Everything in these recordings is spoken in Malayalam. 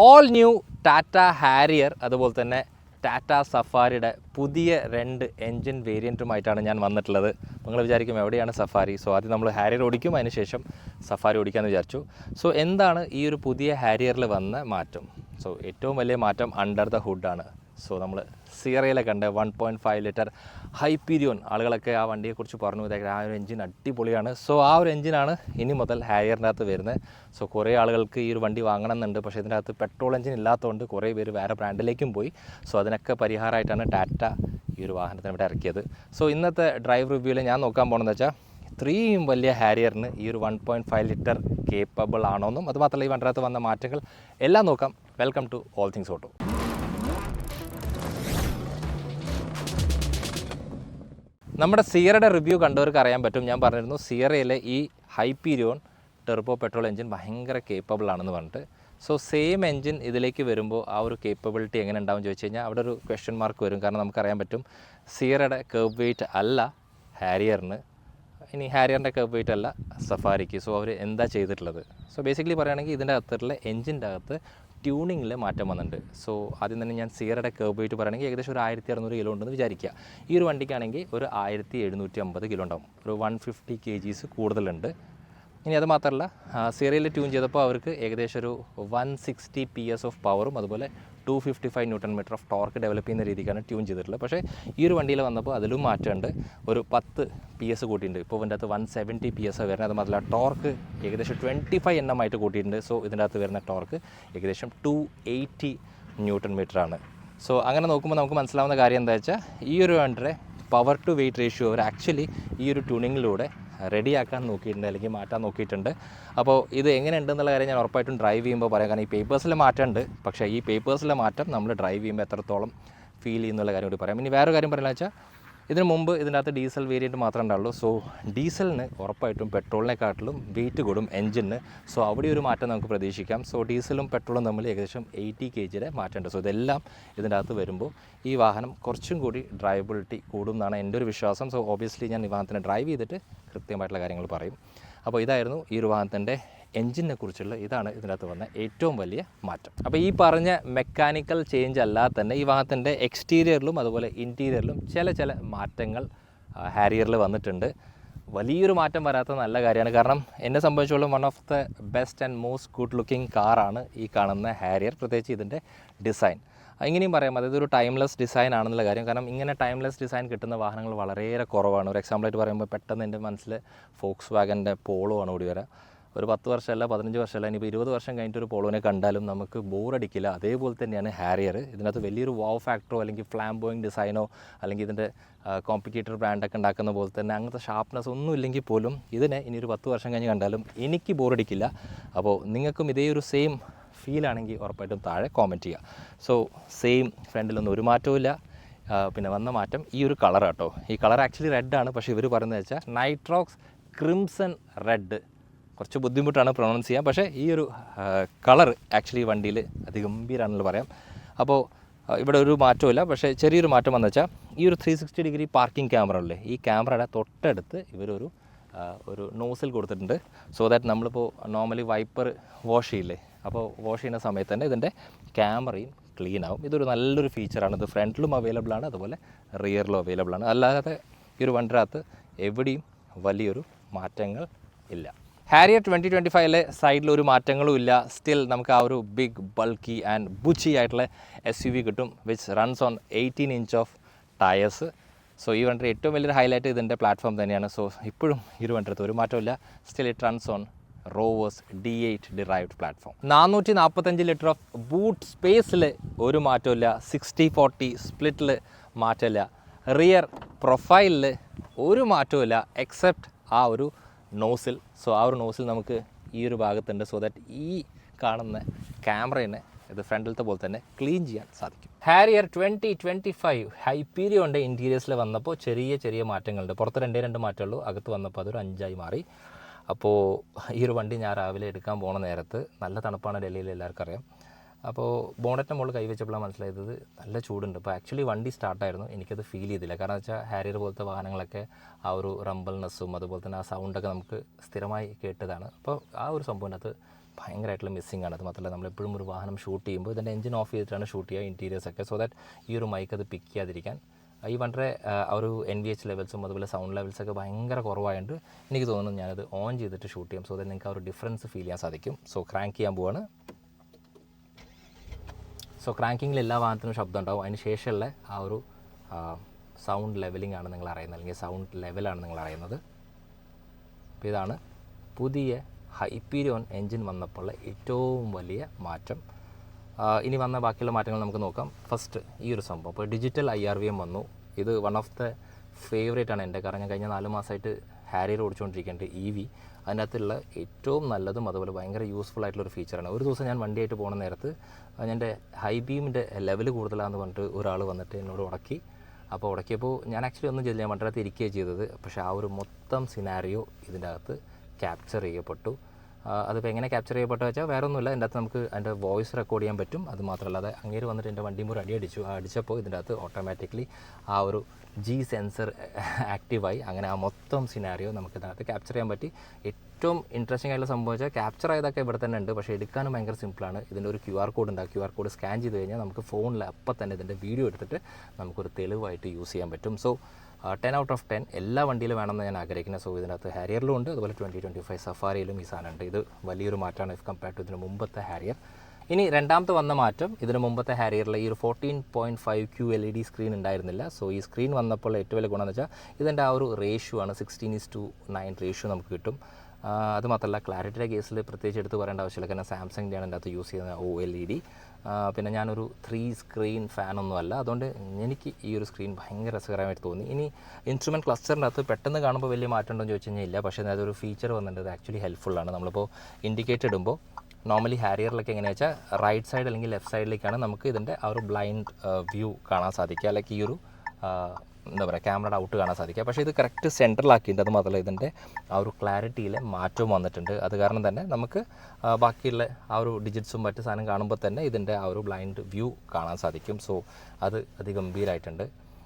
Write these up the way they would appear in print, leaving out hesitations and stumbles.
ഓൾ ന്യൂ ടാറ്റ ഹാരിയർ അതുപോലെ തന്നെ ടാറ്റ സഫാരിയുടെ പുതിയ 2 എൻജിൻ വേരിയൻറ്റുമായിട്ടാണ് ഞാൻ വന്നിട്ടുള്ളത്. നിങ്ങൾ വിചാരിക്കും എവിടെയാണ് സഫാരി? സോ ആദ്യം നമ്മൾ ഹാരിയർ ഓടിക്കും, അതിന് ശേഷം സഫാരി ഓടിക്കാമെന്ന് വിചാരിച്ചു. സോ എന്താണ് ഈ ഒരു പുതിയ ഹാരിയറിൽ വന്ന മാറ്റം? സോ ഏറ്റവും വലിയ മാറ്റം അണ്ടർ ദ ഹുഡാണ്. സോ നമ്മൾ സിയറയിലെ കണ്ട 1.5 ലിറ്റർ ഹൈപ്പീരിയോൺ, ആളുകളൊക്കെ ആ വണ്ടിയെക്കുറിച്ച് പറഞ്ഞു, ആ ഒരു എഞ്ചിൻ അടിപൊളിയാണ്. സോ ആ ഒരു എഞ്ചിനാണ് ഇനി മുതൽ ഹാരിയറിൻ്റെ അകത്ത് വരുന്നത്. സോ കുറേ ആളുകൾക്ക് ഈ ഒരു വണ്ടി വാങ്ങണമെന്നുണ്ട്, പക്ഷേ ഇതിൻ്റെ അകത്ത് പെട്രോൾ എഞ്ചിൻ ഇല്ലാത്തതുകൊണ്ട് കുറേ പേര് വേറെ ബ്രാൻഡിലേക്കും പോയി. സോ അതിനൊക്കെ പരിഹാരമായിട്ടാണ് ടാറ്റ ഈ ഒരു വാഹനത്തിന് ഇവിടെ ഇറക്കിയത്. സോ ഇന്നത്തെ ഡ്രൈവ് റിവ്യൂവിൽ ഞാൻ നോക്കാൻ പോകുന്നതെന്ന് വെച്ചാൽ ഇത്രയും വലിയ ഹാരിയറിന് ഈ ഒരു 1.5 ലിറ്റർ കേപ്പബിൾ ആണോന്നും അതുമാത്രമല്ല ഈ വണ്ടിനകത്ത് വന്ന മാറ്റങ്ങൾ എല്ലാം നോക്കാം. Welcome to all things auto. നമ്മുടെ സിയറയുടെ റിവ്യൂ കണ്ടവർക്ക് അറിയാൻ പറ്റും, ഞാൻ പറഞ്ഞിരുന്നു സിയറയിലെ ഈ ഹൈപ്പീരിയോൺ ടെർബോ പെട്രോൾ എഞ്ചിൻ ഭയങ്കര കേപ്പബിൾ ആണെന്ന് പറഞ്ഞിട്ട്. സോ സെയിം എഞ്ചിൻ ഇതിലേക്ക് വരുമ്പോൾ ആ ഒരു കേപ്പബിലിറ്റി എങ്ങനെ ഉണ്ടാവും ചോദിച്ചു കഴിഞ്ഞാൽ അവിടെ ഒരു ക്വസ്റ്റ്യൻ മാർക്ക് വരും. കാരണം നമുക്കറിയാൻ പറ്റും സിയറയുടെ കർവ് വെയിറ്റ് അല്ല ഹാരിയറിന്, ഇനി ഹാരിയറിൻ്റെ കർവ് വെയിറ്റ് അല്ല സഫാരിക്ക്. സോ അവർ എന്താ ചെയ്തിട്ടുള്ളത്? സോ ബേസിക്കലി പറയുകയാണെങ്കിൽ ഇതിൻ്റെ അകത്തുള്ള എഞ്ചിൻ്റെ അകത്ത് ട്യൂണിങ്ങിൽ മാറ്റം വന്നിട്ടുണ്ട്. സോ ആദ്യം തന്നെ ഞാൻ സിയറയുടെ കർവ് വെയിറ്റ് പറയുകയാണെങ്കിൽ ഏകദേശം ഒരു 1600 കിലോ ഉണ്ടെന്ന് വിചാരിക്കുക. ഈ ഒരു വണ്ടിക്കാണെങ്കിൽ ഒരു 1750 കിലോ ഉണ്ടാവും, ഒരു 150 kgs കൂടുതലുണ്ട്. ഇനി അത് മാത്രമല്ല സിയറയിൽ ട്യൂൺ ചെയ്തപ്പോൾ അവർക്ക് ഏകദേശം ഒരു 160 PS ഓഫ് പവറും അതുപോലെ 255 newton metre of torque develop ചെയ്യുന്ന രീതിക്കാണ് ട്യൂൺ ചെയ്തിട്ടുള്ളത്. പക്ഷേ ഈ ഒരു വണ്ടിയിൽ വന്നപ്പോൾ അതിലും മാറ്റമുണ്ട്, ഒരു 10 PS കൂട്ടിയിട്ടുണ്ട്. ഇപ്പോൾ ഇതിൻ്റെ അകത്ത് 170 PS വരുന്നത്. അത് മാത്രമല്ല ടോർക്ക് ഏകദേശം 25 Nm ആയിട്ട് കൂട്ടിയിട്ടുണ്ട്. സോ ഇതിൻ്റെ അകത്ത് വരുന്ന ടോർക്ക് ഏകദേശം 280 ന്യൂട്ടൺ മീറ്റർ ആണ്. സോ അങ്ങനെ നോക്കുമ്പോൾ നമുക്ക് മനസ്സിലാവുന്ന കാര്യം എന്താ വെച്ചാൽ ഈ ഒരു വണ്ടിയുടെ പവർ ടു വെയിറ്റ് റേഷ്യോ അവർ ആക്ച്വലി ഈ ഒരു ട്യൂണിങ്ങിലൂടെ റെഡിയാക്കാൻ നോക്കിയിട്ടുണ്ട്, അല്ലെങ്കിൽ മാറ്റാൻ നോക്കിയിട്ടുണ്ട്. അപ്പോൾ ഇത് എങ്ങനെയുണ്ടെന്നുള്ള കാര്യം ഞാൻ ഉറപ്പായിട്ടും ഡ്രൈവ് ചെയ്യുമ്പോൾ പറയാം. കാരണം ഈ പേപ്പേഴ്സിലെ മാറ്റമുണ്ട്, പക്ഷേ ഈ പേപ്പേഴ്സിലെ മാറ്റം നമ്മൾ ഡ്രൈവ് ചെയ്യുമ്പോൾ എത്രത്തോളം ഫീൽ ചെയ്യുന്നുള്ള കാര്യം കൂടി പറയാം. ഇനി വേറൊരു കാര്യം പറയുന്നത് വെച്ചാൽ ഇതിന് മുമ്പ് ഇതിൻ്റെ അകത്ത് ഡീസൽ വേരിയൻറ്റ് മാത്രമേ ഉണ്ടാവുള്ളൂ. സോ ഡീസലിന് ഉറപ്പായിട്ടും പെട്രോളിനെക്കാട്ടിലും വെയിറ്റ് കൂടും എഞ്ചിന്. സോ അവിടെ ഒരു മാറ്റം നമുക്ക് പ്രതീക്ഷിക്കാം. സോ ഡീസലും പെട്രോളും തമ്മിൽ ഏകദേശം 80 kg മാറ്റമുണ്ട്. സോ ഇതെല്ലാം ഇതിൻ്റെ അകത്ത് വരുമ്പോൾ ഈ വാഹനം കുറച്ചും കൂടി ഡ്രൈവബിലിറ്റി കൂടും എന്നാണ് എൻ്റെ ഒരു വിശ്വാസം. സോ ഒബ്വിയസ്ലി ഞാൻ ഈ വാഹനത്തിനെ ഡ്രൈവ് ചെയ്തിട്ട് കൃത്യമായിട്ടുള്ള കാര്യങ്ങൾ പറയും. അപ്പോൾ ഇതായിരുന്നു ഈ ഒരു വാഹനത്തിൻ്റെ എൻജിനെ കുറിച്ചുള്ള, ഇതാണ് ഇതിനകത്ത് വന്ന ഏറ്റവും വലിയ മാറ്റം. അപ്പോൾ ഈ പറഞ്ഞ മെക്കാനിക്കൽ ചേഞ്ച് അല്ലാതെ തന്നെ ഈ വാഹനത്തിൻ്റെ എക്സ്റ്റീരിയറിലും അതുപോലെ ഇൻറ്റീരിയറിലും ചില മാറ്റങ്ങൾ ഹാരിയറിൽ വന്നിട്ടുണ്ട്. വലിയൊരു മാറ്റം വരാത്ത നല്ല കാര്യമാണ്. കാരണം എന്നെ സംബന്ധിച്ചോളം one of the best and most good looking കാറാണ് ഈ കാണുന്ന ഹാരിയർ, പ്രത്യേകിച്ച് ഇതിൻ്റെ ഡിസൈൻ. ഇങ്ങനെയും പറയാം, അതായത് ഒരു ടൈംലെസ് ഡിസൈൻ ആണെന്നുള്ള കാര്യം. കാരണം ഇങ്ങനെ ടൈംലെസ് ഡിസൈൻ കിട്ടുന്ന വാഹനങ്ങൾ വളരെ കുറവാണ്. ഒരു എക്സാമ്പിളായിട്ട് പറയുമ്പോൾ പെട്ടെന്ന് എൻ്റെ മനസ്സിൽ ഫോക്സ് വാഗൻ്റെ പോളോ ആണ് ഓടി വരിക. ഒരു 10 വർഷമല്ല 15 വർഷമല്ല ഇനിയിപ്പോൾ 20 വർഷം കഴിഞ്ഞിട്ട് ഒരു പോളോനെ കണ്ടാലും നമുക്ക് ബോറടിക്കില്ല. അതേപോലെ തന്നെയാണ് ഹാരിയർ. ഇതിനകത്ത് വലിയൊരു വാവ് ഫാക്ടറോ അല്ലെങ്കിൽ ഫ്ലാംബോയിങ് ഡിസൈനോ അല്ലെങ്കിൽ ഇതിൻ്റെ കോമ്പറ്റീറ്റർ ബ്രാൻഡൊക്കെ ഉണ്ടാക്കുന്ന പോലെ തന്നെ അങ്ങനത്തെ ഷാർപ്നെസ് ഒന്നും ഇല്ലെങ്കിൽ പോലും ഇതിനെ ഇനി ഒരു 10 വർഷം കഴിഞ്ഞ് കണ്ടാലും എനിക്ക് ബോറടിക്കില്ല. അപ്പോൾ നിങ്ങൾക്കും ഇതേ ഒരു സെയിം ഫീലാണെങ്കിൽ ഉറപ്പായിട്ടും താഴെ കോമെൻറ്റ് ചെയ്യുക. സോ സെയിം ഫ്രണ്ടിലൊന്നും ഒരു മാറ്റവും ഇല്ല. പിന്നെ വന്ന മാറ്റം ഈ ഒരു കളർ കേട്ടോ. ഈ കളർ ആക്ച്വലി റെഡാണ്, പക്ഷേ ഇവർ പറയുന്നത് വെച്ചാൽ നൈട്രോക്സ് ക്രിംസൺ റെഡ്. കുറച്ച് ബുദ്ധിമുട്ടാണ് പ്രൊണൗൺസ് ചെയ്യാൻ, പക്ഷേ ഈ ഒരു കളർ ആക്ച്വലി വണ്ടിയിൽ അതിഗംഭീരമാണെന്ന് പറയാം. അപ്പോൾ ഇവിടെ ഒരു മാറ്റമില്ല, പക്ഷേ ചെറിയൊരു മാറ്റം വന്നു വെച്ചാൽ ഈ ഒരു 360 ഡിഗ്രി പാർക്കിംഗ് ക്യാമറ അല്ലേ, ഈ ക്യാമറയുടെ തൊട്ടടുത്ത് ഇവരൊരു നോസിൽ കൊടുത്തിട്ടുണ്ട്. സോ ദാറ്റ് നമ്മളിപ്പോൾ നോർമലി വൈപ്പർ വാഷ് ചെയ്യില്ലേ, അപ്പോൾ വാഷ് ചെയ്യുന്ന സമയത്ത് തന്നെ ഇതിൻ്റെ ക്യാമറയും ക്ലീൻ ആവും. ഇതൊരു നല്ലൊരു ഫീച്ചറാണ്. ഇത് ഫ്രണ്ടിലും അവൈലബിൾ ആണ്, അതുപോലെ റിയറിലും അവൈലബിൾ ആണ്. അല്ലാതെ ഈ ഒരു വണ്ടിനകത്ത് എവിടെയും വലിയൊരു മാറ്റങ്ങൾ ഇല്ല. ഹാരിയർ 2025 സൈഡിൽ ഒരു മാറ്റങ്ങളും ഇല്ല. സ്റ്റിൽ നമുക്ക് ആ ഒരു ബിഗ് ബൾക്കി ആൻഡ് ബുച്ചി ആയിട്ടുള്ള SUV കിട്ടും, which runs on 18 inch of tyres. So ഈ വണ്ടിയുടെ ഏറ്റവും വലിയൊരു ഹൈലൈറ്റ് ഇതിൻ്റെ പ്ലാറ്റ്ഫോം തന്നെയാണ്. സോ ഇപ്പോഴും ഈ ഒരു വണ്ടിയുടെ ഒരു മാറ്റമില്ല. Still it runs on Rover's D8 derived platform. 445 litre of boot സ്പേസിൽ ഒരു മാറ്റമില്ല. 60-40 സ്പ്ലിറ്റിൽ മാറ്റമില്ല. റിയർ പ്രൊഫൈലിൽ ഒരു മാറ്റമില്ല എക്സെപ്റ്റ് ആ ഒരു നോസിൽ. സോ ആ ഒരു നോസിൽ നമുക്ക് ഈ ഒരു ഭാഗത്തുണ്ട്. സോ ദാറ്റ് ഈ കാണുന്ന ക്യാമറയെ ഇത് ഫ്രണ്ടിലത്തെ പോലെ തന്നെ ക്ലീൻ ചെയ്യാൻ സാധിക്കും. ഹാരിയർ 2025 ഹൈപ്പീരിയോൻ്റെ ഇൻറ്റീരിയേഴ്സിൽ വന്നപ്പോൾ ചെറിയ മാറ്റങ്ങളുണ്ട്. പുറത്ത് 2 മാറ്റമുള്ളൂ, അകത്ത് വന്നപ്പോൾ അതൊരു 5 മാറി. അപ്പോൾ ഈ ഒരു വണ്ടി ഞാൻ രാവിലെ എടുക്കാൻ പോണ നേരത്ത് നല്ല തണുപ്പാണ് ഡൽഹിയിൽ, എല്ലാവർക്കും അറിയാം. അപ്പോൾ ബോണറ്റിൻ്റെ മുകളിൽ കൈവച്ചപ്പോഴാണ് മനസ്സിലായത് നല്ല ചൂടുണ്ട്. അപ്പോൾ ആക്ച്വലി വണ്ടി സ്റ്റാർട്ടായിരുന്നു, എനിക്കത് ഫീൽ ചെയ്തില്ല. കാരണം വെച്ചാൽ ഹാരിയർ പോലത്തെ വാഹനങ്ങളൊക്കെ ആ ഒരു റംബിൾനെസ്സും അതുപോലെ തന്നെ ആ സൗണ്ടൊക്കെ നമുക്ക് സ്ഥിരമായി കേട്ടതാണ്. അപ്പോൾ ആ ഒരു സംഭവത്തിനകത്ത് ഭയങ്കരമായിട്ടുള്ള മിസ്സിംഗ് ആണ്. അത് മാത്രമല്ല നമ്മളെപ്പോഴും ഒരു വാഹനം ഷൂട്ട് ചെയ്യുമ്പോൾ ഇതിൻ്റെ എഞ്ചിൻ ഓഫ് ചെയ്തിട്ടാണ് ഷൂട്ട് ചെയ്യുക ഇൻറ്റീരിയേഴ്സൊക്കെ, സോ ദാറ്റ് ഈ ഒരു മൈക്ക് അത് പിക്ക് ചെയ്യാതിരിക്കാൻ. ഈ വണ്ടിയുടെ ഒരു NVH ലെവൽസും അതുപോലെ സൗണ്ട് ലെവൽസൊക്കെ ഭയങ്കര കുറവായതുകൊണ്ട് എനിക്ക് തോന്നുന്നു ഞാനത് ഓൺ ചെയ്തിട്ട് ഷൂട്ട് ചെയ്യാം, സോ ദാറ്റ് നിങ്ങൾക്ക് ആ ഒരു ഡിഫറൻസ് ഫീൽ ചെയ്യാൻ സാധിക്കും. സോ ക്രാങ്ക് ചെയ്യാൻ പോവാണ്. സോ ക്രാങ്കിങ്ങിൽ എല്ലാ വാഹനത്തിനും ശബ്ദം ഉണ്ടാവും. അതിന് ശേഷമുള്ള ആ ഒരു സൗണ്ട് ലെവലിംഗ് ആണ് നിങ്ങൾ അറിയുന്നത്, അല്ലെങ്കിൽ സൗണ്ട് ലെവലാണ് നിങ്ങൾ അറിയുന്നത്. അപ്പോൾ ഇതാണ് പുതിയ ഹൈപ്പീരിയോൺ എൻജിൻ വന്നപ്പോൾ ഏറ്റവും വലിയ മാറ്റം. ഇനി വന്ന ബാക്കിയുള്ള മാറ്റങ്ങൾ നമുക്ക് നോക്കാം. ഫസ്റ്റ് ഈ ഒരു സംഭവം, അപ്പോൾ ഡിജിറ്റൽ IRVM വന്നു. ഇത് വൺ ഓഫ് ദ ഫേവറേറ്റ് ആണ് എൻ്റെ, കാരണം ഞാൻ കഴിഞ്ഞ 4 മാസമായിട്ട് ഹാരിയർ ഓടിച്ചുകൊണ്ടിരിക്കേണ്ട EV. അതിനകത്തുള്ള ഏറ്റവും നല്ലതും അതുപോലെ ഭയങ്കര യൂസ്ഫുൾ ആയിട്ടുള്ളൊരു ഫീച്ചറാണ്. ഒരു ദിവസം ഞാൻ വണ്ടിയായിട്ട് പോകുന്ന നേരത്ത് എൻ്റെ ഹൈ ബീമിൻ്റെ ലെവൽ കൂടുതലാണെന്ന് പറഞ്ഞിട്ട് ഒരാൾ വന്നിട്ട് എന്നോട് ഉടക്കി. അപ്പോൾ ഉടക്കിയപ്പോൾ ഞാൻ ആക്ച്വലി ഒന്നും ചെയ്തില്ല, ഞാൻ വണ്ടിനകത്ത് ഇരിക്കുകയാണ് ചെയ്തത്. പക്ഷേ ആ ഒരു മൊത്തം സിനാരിയോ ഇതിൻ്റെ അകത്ത് ക്യാപ്ചർ ചെയ്യപ്പെട്ടു. അതിപ്പോൾ എങ്ങനെ ക്യാപ്ചർ ചെയ്യപ്പെട്ടു വെച്ചാൽ വേറെ ഒന്നുമില്ല, ഇതിൻ്റെ അകത്ത് നമുക്ക് അതിൻ്റെ വോയിസ് റെക്കോർഡ് ചെയ്യാൻ പറ്റും. അത് മാത്രമല്ലാതെ അങ്ങേര് വന്നിട്ട് എൻ്റെ വണ്ടിയും ഒരു അടിച്ചു. അടിച്ചപ്പോൾ ഇതിൻ്റെ അകത്ത് ഓട്ടോമാറ്റിക്കലി ആ ഒരു G സെൻസർ ആക്റ്റീവായി. അങ്ങനെ ആ മൊത്തം സിനാരിയോ നമുക്ക് ഇതിനകത്ത് ക്യാപ്ചർ ചെയ്യാൻ പറ്റി. ഏറ്റവും ഇൻട്രസ്റ്റിംഗ് ആയിട്ടുള്ള സംഭവം വെച്ചാൽ ക്യാപ്ചർ ആയതൊക്കെ ഇവിടെ തന്നെ ഉണ്ട്, പക്ഷേ എടുക്കാനും ഭയങ്കര സിമ്പിളാണ്. ഇതിൻ്റെ ഒരു QR കോഡ് ഉണ്ട്. ആ QR കോഡ് സ്കാൻ ചെയ്ത് കഴിഞ്ഞാൽ നമുക്ക് ഫോണിൽ അപ്പം തന്നെ ഇതിൻ്റെ വീഡിയോ എടുത്തിട്ട് നമുക്കൊരു തെളിവായിട്ട് യൂസ് ചെയ്യാൻ പറ്റും. സോ 10 out of 10 എല്ലാ വണ്ടിയിലും വേണമെന്ന് ഞാൻ ആഗ്രഹിക്കുന്നത്. സോ ഇതിനകത്ത് ഹാരിയറിലും ഉണ്ട്, അതുപോലെ 2025 സഫാരിയിലും ഈ സാധനമുണ്ട്. ഇത് വലിയൊരു മാറ്റമാണ് ഇഫ് കമ്പയർ ടു ഇതിന് മുമ്പത്തെ ഹാരിയർ. ഇനി രണ്ടാമത്തെ വന്ന മാറ്റം, ഇതിന് മുമ്പത്തെ ഹാരിയറിൽ ഈ ഒരു 14.5Q LED സ്ക്രീൻ ഉണ്ടായിരുന്നില്ല. സോ ഈ സ്ക്രീൻ വന്നപ്പോൾ ഏറ്റവും വലിയ ഗുണമെന്ന് വെച്ചാൽ ഇതിൻ്റെ ആ ഒരു റേഷ്യോ ആണ് 16:9 റേഷ്യോ നമുക്ക് കിട്ടും. അത് മാത്രമല്ല ക്ലാരിറ്റിയുടെ കേസിൽ പ്രത്യേകിച്ച് എടുത്ത് പറയേണ്ട ആവശ്യമില്ല, കാരണം സാംസങ്ങിൻ്റെയാണ് ഇതിൻ്റെ അകത്ത് യൂസ് ചെയ്യുന്ന OLED. പിന്നെ ഞാനൊരു 3 സ്ക്രീൻ ഫാനൊന്നുമല്ല, അതുകൊണ്ട് എനിക്ക് ഈ ഒരു സ്ക്രീൻ ഭയങ്കര രസകരമായിട്ട് തോന്നി. ഇനി ഇൻസ്ട്രുമെൻറ്റ് ക്ലസ്റ്ററിൻ്റെ അകത്ത് പെട്ടെന്ന് കാണുമ്പോൾ വലിയ മാറ്റം ഉണ്ടോ എന്ന് ചോദിച്ചു കഴിഞ്ഞാൽ ഇല്ല, പക്ഷേ അതൊരു ഫീച്ചർ വന്നിട്ടുണ്ട്. അത് ആക്ച്വലി ഹെൽപ്ഫുള്ളാണ്. നമ്മളിപ്പോൾ ഇൻഡിക്കേറ്റർ ഇടുമ്പോൾ നോർമലി ഹാരിയറിലൊക്കെ എങ്ങനെയാ വെച്ചാൽ റൈറ്റ് സൈഡ് അല്ലെങ്കിൽ ലെഫ്റ്റ് സൈഡിലേക്കാണ് നമുക്ക് ഇതിൻ്റെ ആ ഒരു ബ്ലൈൻഡ് വ്യൂ കാണാൻ സാധിക്കുക, അല്ലെങ്കിൽ ഈ ഒരു എന്താ പറയുക ക്യാമറയുടെ ഔട്ട് കാണാൻ സാധിക്കുക. പക്ഷേ ഇത് കറക്റ്റ് സെൻട്രലാക്കിയിട്ടുണ്ട്. അത് മാത്രമല്ല ഇതിൻ്റെ ആ ഒരു ക്ലാരിറ്റിയിലെ മാറ്റവും വന്നിട്ടുണ്ട്. അത് കാരണം തന്നെ നമുക്ക് ബാക്കിയുള്ള ആ ഒരു ഡിജിറ്റ്സും മറ്റ് സാധനം കാണുമ്പോൾ തന്നെ ഇതിൻ്റെ ആ ഒരു ബ്ലൈൻഡ് വ്യൂ കാണാൻ സാധിക്കും. സോ അത് അതിഗംഭീരമായിട്ടുണ്ട്.